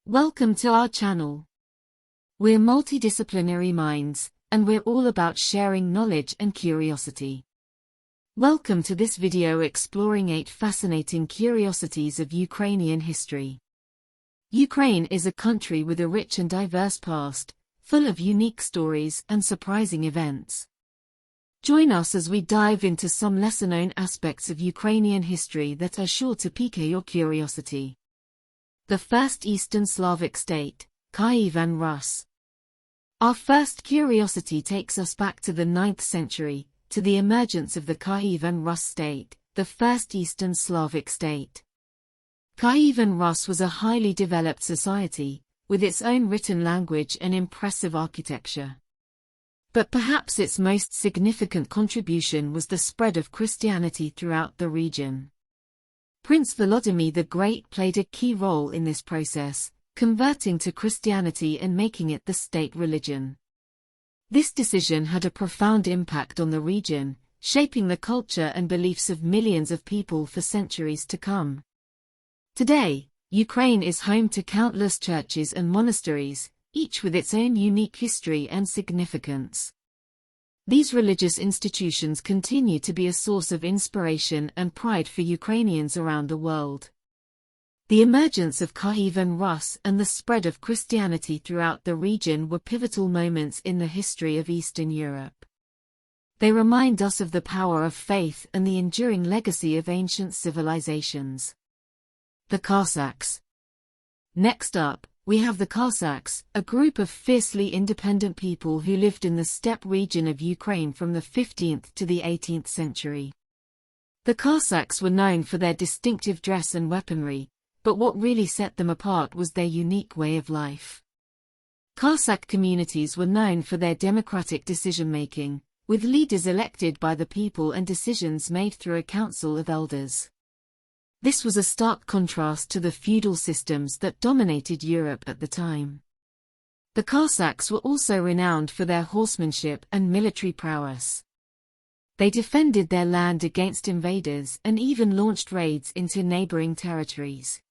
Welcome to our channel. We're multidisciplinary minds, and we're all about sharing knowledge and curiosity. Welcome to this video exploring 8 fascinating curiosities of Ukrainian history. Ukraine is a country with a rich and diverse past, full of unique stories and surprising events. Join us as we dive into some lesser-known aspects of Ukrainian history that are sure to pique your curiosity. The first Eastern Slavic state, Kyivan Rus. Our first curiosity takes us back to the 9th century, to the emergence of the Kyivan Rus state, the first Eastern Slavic state. Kyivan Rus was a highly developed society, with its own written language and impressive architecture. But perhaps its most significant contribution was the spread of Christianity throughout the region. Prince Volodymyr the Great played a key role in this process, converting to Christianity and making it the state religion. This decision had a profound impact on the region, shaping the culture and beliefs of millions of people for centuries to come. Today, Ukraine is home to countless churches and monasteries, each with its own unique history and significance. These religious institutions continue to be a source of inspiration and pride for Ukrainians around the world. The emergence of Kyivan Rus and the spread of Christianity throughout the region were pivotal moments in the history of Eastern Europe. They remind us of the power of faith and the enduring legacy of ancient civilizations. The Cossacks. Next up, we have the Cossacks, a group of fiercely independent people who lived in the steppe region of Ukraine from the 15th to the 18th century. The Cossacks were known for their distinctive dress and weaponry, but what really set them apart was their unique way of life. Cossack communities were known for their democratic decision-making, with leaders elected by the people and decisions made through a council of elders. This was a stark contrast to the feudal systems that dominated Europe at the time. The Cossacks were also renowned for their horsemanship and military prowess. They defended their land against invaders and even launched raids into neighboring territories.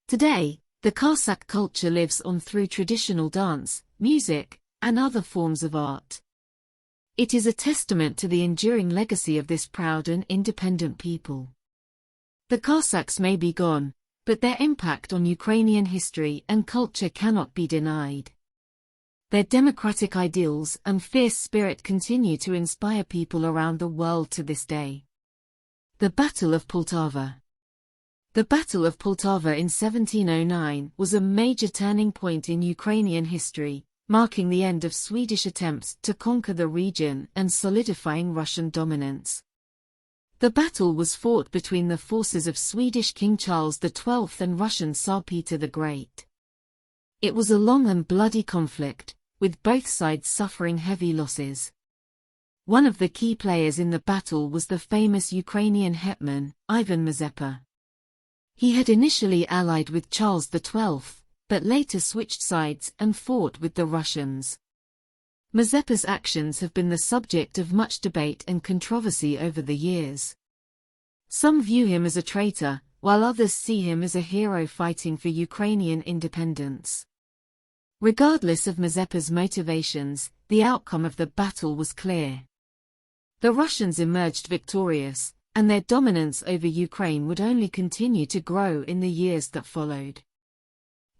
Today, the Cossack culture lives on through traditional dance, music, and other forms of art. It is a testament to the enduring legacy of this proud and independent people. The Cossacks may be gone, but their impact on Ukrainian history and culture cannot be denied. Their democratic ideals and fierce spirit continue to inspire people around the world to this day. The Battle of Poltava. The Battle of Poltava in 1709 was a major turning point in Ukrainian history, marking the end of Swedish attempts to conquer the region and solidifying Russian dominance. The battle was fought between the forces of Swedish King Charles XII and Russian Tsar Peter the Great. It was a long and bloody conflict, with both sides suffering heavy losses. One of the key players in the battle was the famous Ukrainian hetman, Ivan Mazepa. He had initially allied with Charles XII, but later switched sides and fought with the Russians. Mazepa's actions have been the subject of much debate and controversy over the years. Some view him as a traitor, while others see him as a hero fighting for Ukrainian independence. Regardless of Mazepa's motivations, the outcome of the battle was clear. The Russians emerged victorious, and their dominance over Ukraine would only continue to grow in the years that followed.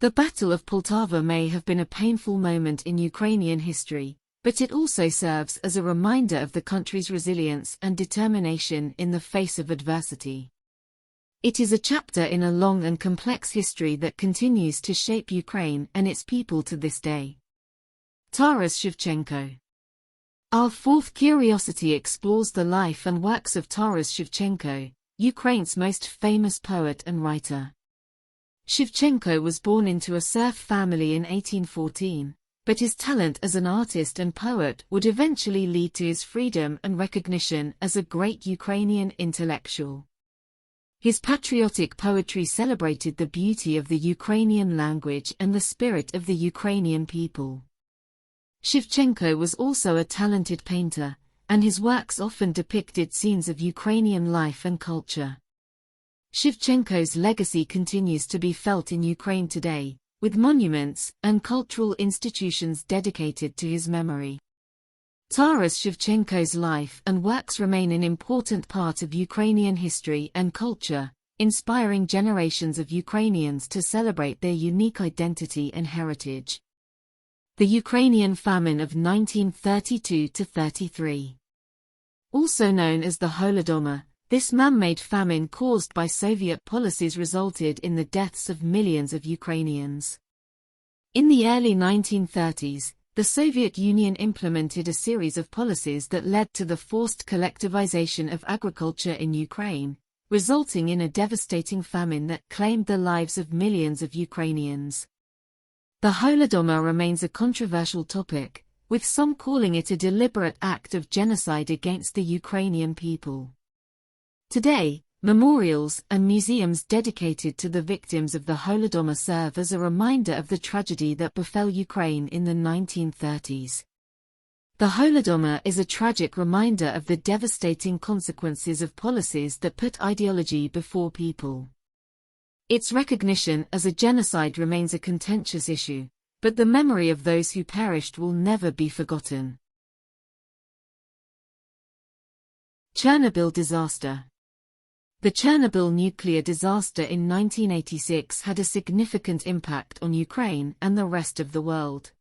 The Battle of Poltava may have been a painful moment in Ukrainian history, but it also serves as a reminder of the country's resilience and determination in the face of adversity. It is a chapter in a long and complex history that continues to shape Ukraine and its people to this day. Taras Shevchenko. Our fourth curiosity explores the life and works of Taras Shevchenko, Ukraine's most famous poet and writer. Shevchenko was born into a serf family in 1814, but his talent as an artist and poet would eventually lead to his freedom and recognition as a great Ukrainian intellectual. His patriotic poetry celebrated the beauty of the Ukrainian language and the spirit of the Ukrainian people. Shevchenko was also a talented painter, and his works often depicted scenes of Ukrainian life and culture. Shevchenko's legacy continues to be felt in Ukraine today, with monuments and cultural institutions dedicated to his memory. Taras Shevchenko's life and works remain an important part of Ukrainian history and culture, inspiring generations of Ukrainians to celebrate their unique identity and heritage. The Ukrainian famine of 1932–33. Also known as the Holodomor, this man-made famine caused by Soviet policies resulted in the deaths of millions of Ukrainians. In the early 1930s, the Soviet Union implemented a series of policies that led to the forced collectivization of agriculture in Ukraine, resulting in a devastating famine that claimed the lives of millions of Ukrainians. The Holodomor remains a controversial topic, with some calling it a deliberate act of genocide against the Ukrainian people. Today, memorials and museums dedicated to the victims of the Holodomor serve as a reminder of the tragedy that befell Ukraine in the 1930s. The Holodomor is a tragic reminder of the devastating consequences of policies that put ideology before people. Its recognition as a genocide remains a contentious issue, but the memory of those who perished will never be forgotten. Chernobyl disaster. The Chernobyl nuclear disaster in 1986 had a significant impact on Ukraine and the rest of the world.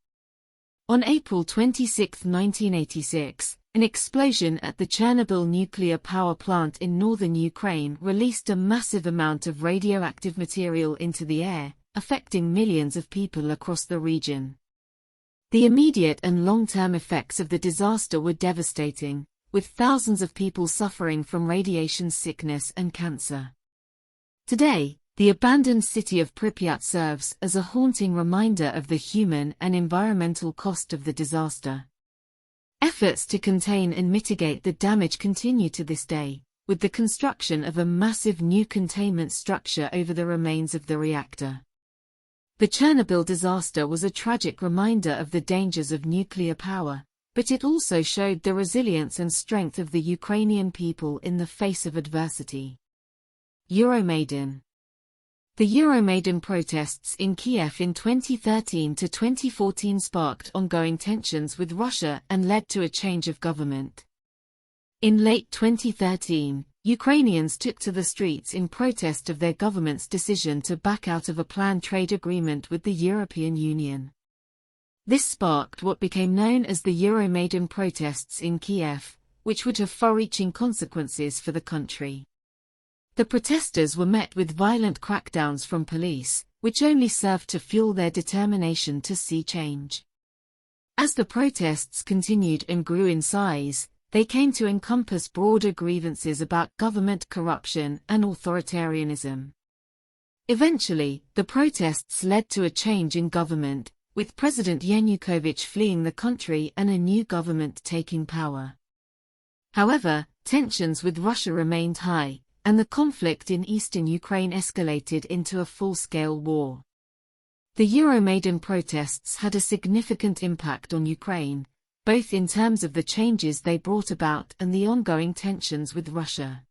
On April 26, 1986, an explosion at the Chernobyl nuclear power plant in northern Ukraine released a massive amount of radioactive material into the air, affecting millions of people across the region. The immediate and long-term effects of the disaster were devastating, with thousands of people suffering from radiation sickness and cancer. Today, the abandoned city of Pripyat serves as a haunting reminder of the human and environmental cost of the disaster. Efforts to contain and mitigate the damage continue to this day, with the construction of a massive new containment structure over the remains of the reactor. The Chernobyl disaster was a tragic reminder of the dangers of nuclear power, but it also showed the resilience and strength of the Ukrainian people in the face of adversity. Euromaidan. The Euromaidan protests in Kiev in 2013–2014 sparked ongoing tensions with Russia and led to a change of government. In late 2013, Ukrainians took to the streets in protest of their government's decision to back out of a planned trade agreement with the European Union. This sparked what became known as the Euromaidan protests in Kiev, which would have far-reaching consequences for the country. The protesters were met with violent crackdowns from police, which only served to fuel their determination to see change. As the protests continued and grew in size, they came to encompass broader grievances about government corruption and authoritarianism. Eventually, the protests led to a change in government, with President Yanukovych fleeing the country and a new government taking power. However, tensions with Russia remained high, and the conflict in eastern Ukraine escalated into a full-scale war. The Euromaidan protests had a significant impact on Ukraine, both in terms of the changes they brought about and the ongoing tensions with Russia.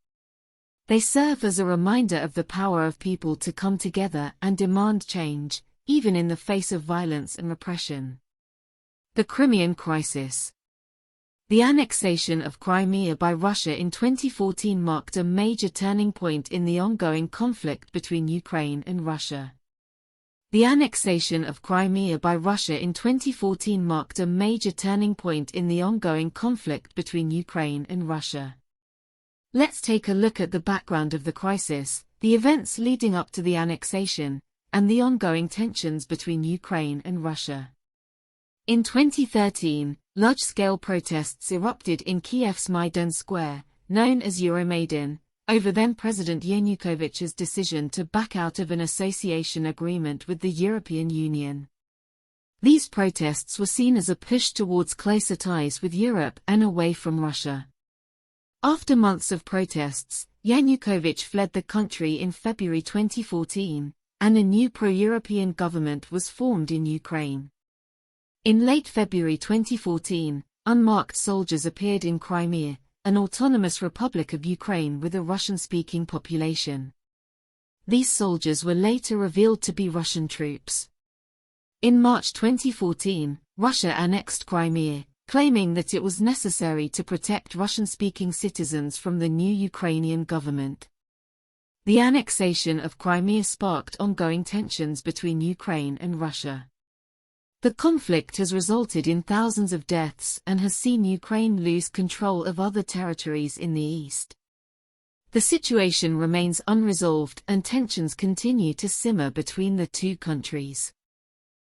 They serve as a reminder of the power of people to come together and demand change, even in the face of violence and repression. The Crimean crisis. The annexation of Crimea by Russia in 2014 marked a major turning point in the ongoing conflict between Ukraine and Russia. The annexation of Crimea by Russia in 2014 marked a major turning point in the ongoing conflict between Ukraine and Russia. Let's take a look at the background of the crisis, the events leading up to the annexation, and the ongoing tensions between Ukraine and Russia. In 2013, large-scale protests erupted in Kiev's Maidan Square, known as Euromaidan, over then-President Yanukovych's decision to back out of an association agreement with the European Union. These protests were seen as a push towards closer ties with Europe and away from Russia. After months of protests, Yanukovych fled the country in February 2014, and a new pro-European government was formed in Ukraine. In late February 2014, unmarked soldiers appeared in Crimea, an autonomous republic of Ukraine with a Russian-speaking population. These soldiers were later revealed to be Russian troops. In March 2014, Russia annexed Crimea, claiming that it was necessary to protect Russian-speaking citizens from the new Ukrainian government. The annexation of Crimea sparked ongoing tensions between Ukraine and Russia. The conflict has resulted in thousands of deaths and has seen Ukraine lose control of other territories in the east. The situation remains unresolved and tensions continue to simmer between the two countries.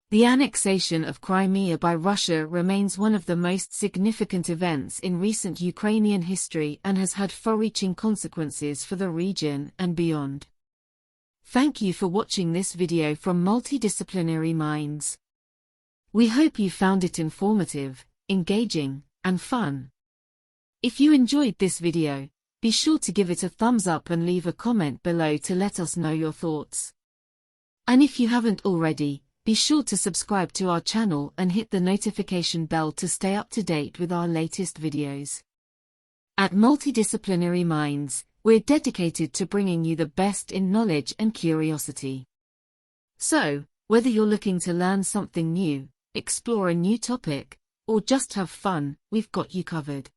The annexation of Crimea by Russia remains one of the most significant events in recent Ukrainian history and has had far-reaching consequences for the region and beyond. Thank you for watching this video from Multidisciplinary Minds. We hope you found it informative, engaging, and fun. If you enjoyed this video, be sure to give it a thumbs up and leave a comment below to let us know your thoughts. And if you haven't already, be sure to subscribe to our channel and hit the notification bell to stay up to date with our latest videos. At Multidisciplinary Minds, we're dedicated to bringing you the best in knowledge and curiosity. So, whether you're looking to learn something new, explore a new topic, or just have fun, we've got you covered.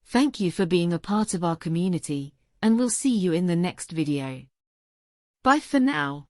Thank you for being a part of our community, and we'll see you in the next video. Bye for now.